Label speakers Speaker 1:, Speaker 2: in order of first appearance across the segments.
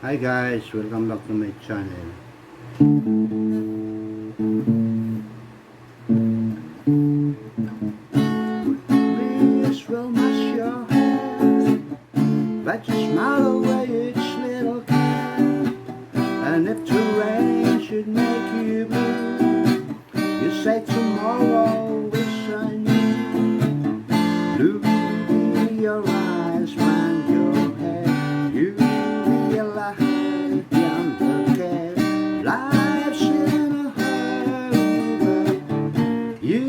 Speaker 1: Hi guys, welcome back to my channel. Please roll my your hair, but you smile away each little care. And if the rain should make you blue, you say tomorrow is a new. Look in your eyes, find your head. You realize beyond the care. Life's in a hurry, but you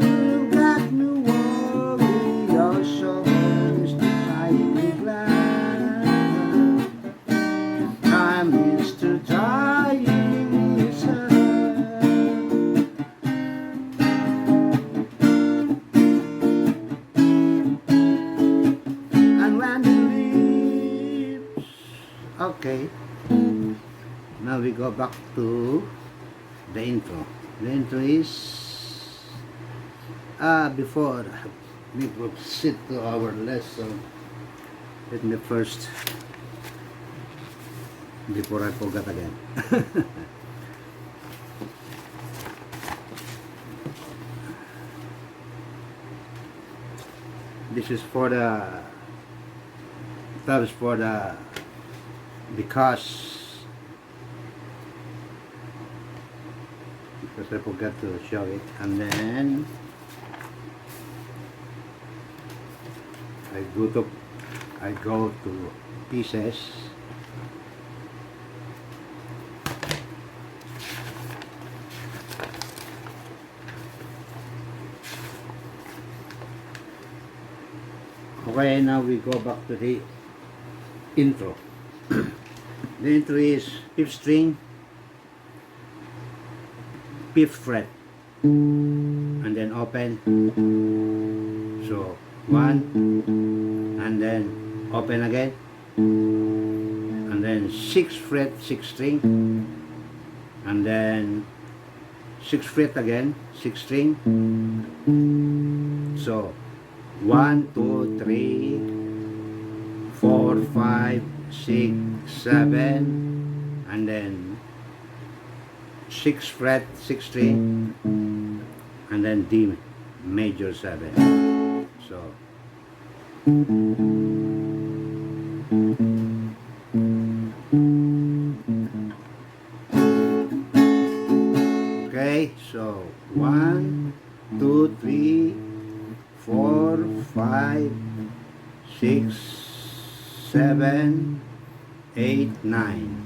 Speaker 1: got no worry. Your soul is entirely glad. Time is to dying is and when the leaves. Okay, now we go back to the intro. The intro is before we proceed to our lesson. Let me first, before I forget again. This is for the, that is for the, because I forgot to show it, and then I go to pieces. Okay, now we go back to the intro. The intro is 5th string, 5th fret, and then open. So 1, and then open again, and then 6th fret, 6th string, and then 6th fret again, 6th string. So 1, 2, 3, 4, 5, 6, 7, and then 6th fret, 6th string, and then D major 7. So okay, so 1, 2, 3, 4, 5, 6, 7, 8, 9.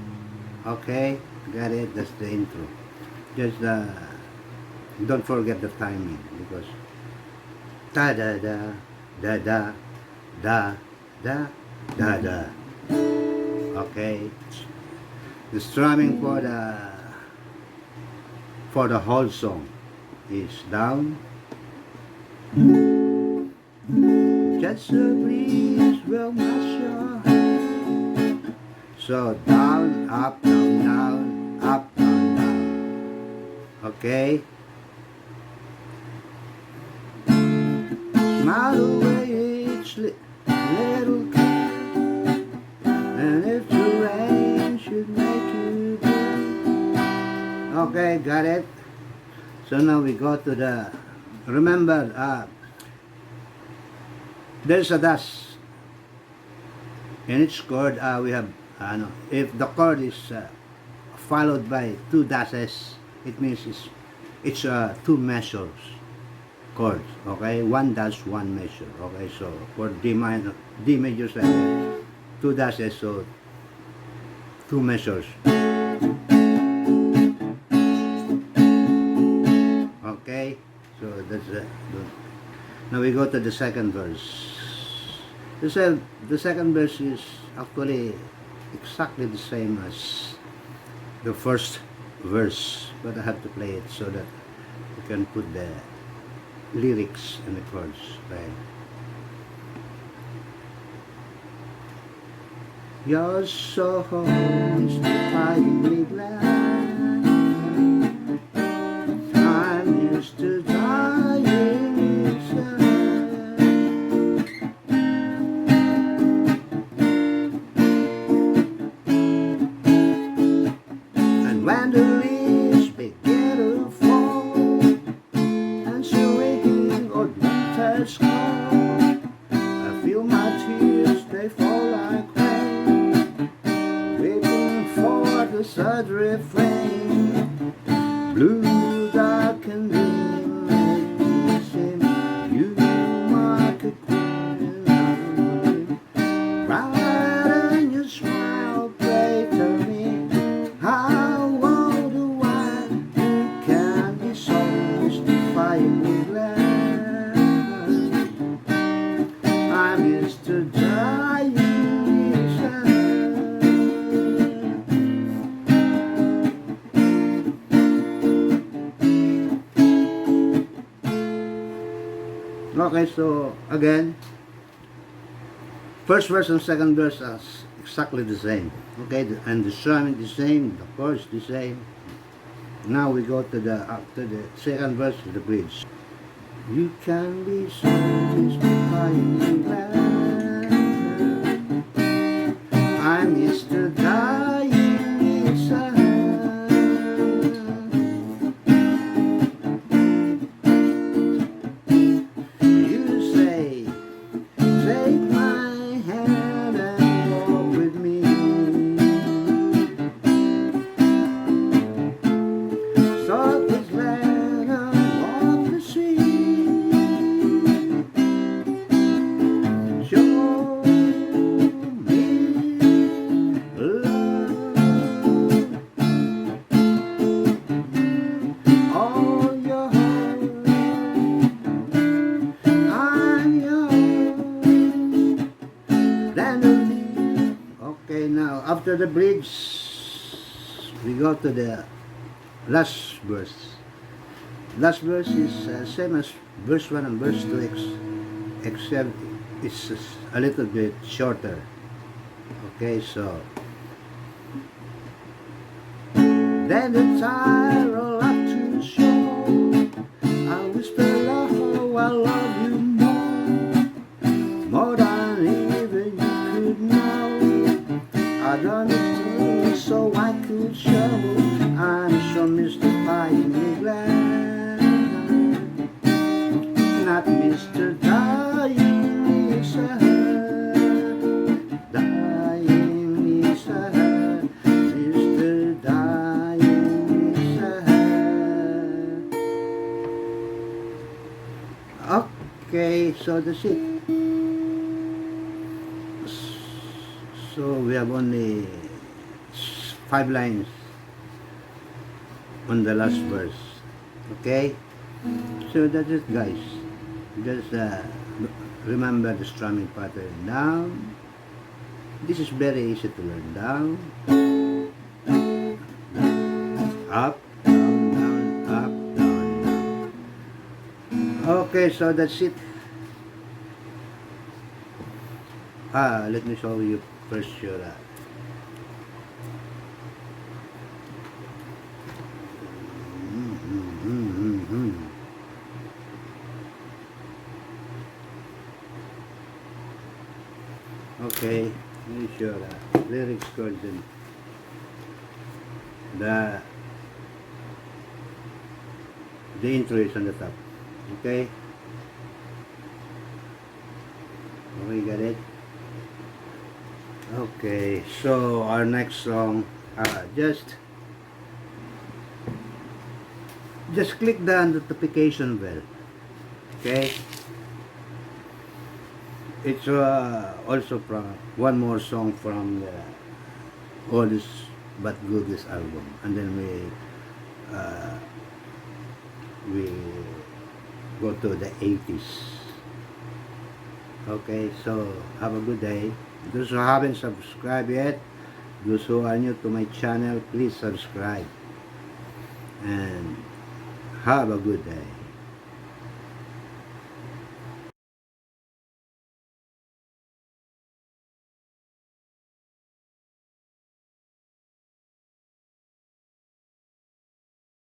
Speaker 1: Okay, got it. That's the intro. Just don't forget the timing, because da da da da da da da da da. Okay, the strumming for the whole song is down. Just a breeze will wash your hair. So down, up, down, down, up, down, down. Okay. Smile away each little care. And if the rain should make you blue. Okay, got it. So now we go to the, remember, there's a dash in each chord. We have if the chord is followed by 2 dashes, it means it's 2 measures chords. Okay, 1 dash, 1 measure. Okay, so for D major 7, 2 dashes, so 2 measures. Okay, so that's it. Now we go to the second verse. The second verse is actually exactly the same as the first verse, but I have to play it so that you can put the lyrics and the chords. Right? Your soul is defiantly glad. I'm used to dying itself. nights cold, I feel my tears, they fall like rain, waiting for the sad refrain. Blue, dark and dim, make me sing. You mark a queen, bright and your smile, pray to me. How wonder why you can be so mystifyingly glad. I'm Mr. Dying Inside. Okay, so again, first verse and second verse are exactly the same. Okay, and the strumming the same, the chords the same. Now we go to the after the second verse, the bridge. You can be so mystifyingly glad. I'm Mr. Dying Inside. Take my hand and walk with me. Start this land and walk the sea. Show me love. All your heart, I'm yours. Okay, now after the bridge, we go to the last verse. Last verse is same as verse 1 and verse 2, except it's a little bit shorter. Okay, so then the tide roll up to the shore. I whisper, oh, I love you more than even you could know. I done it too, so I could show. I'm so mystifyingly glad. Not Mr. Dying Inside. Dying Inside. Mr. Dying Inside. Okay, so that's it. So we have only 5 lines on the last verse. Okay, so that's it, guys. Just remember the strumming pattern. Down. This is very easy to learn. Down, up, down, down, up, down, down. Okay, so that's it. Let me show you first your okay, let me show lyrics, chords, and the intro is on the top. Okay, got it. Okay, so our next song, just click the notification bell. Okay, it's also from one more song from the oldest but goodest album, and then we go to the 80s. Okay, so have a good day. Those who haven't subscribed yet, those who are new to my channel, please subscribe and have a good day.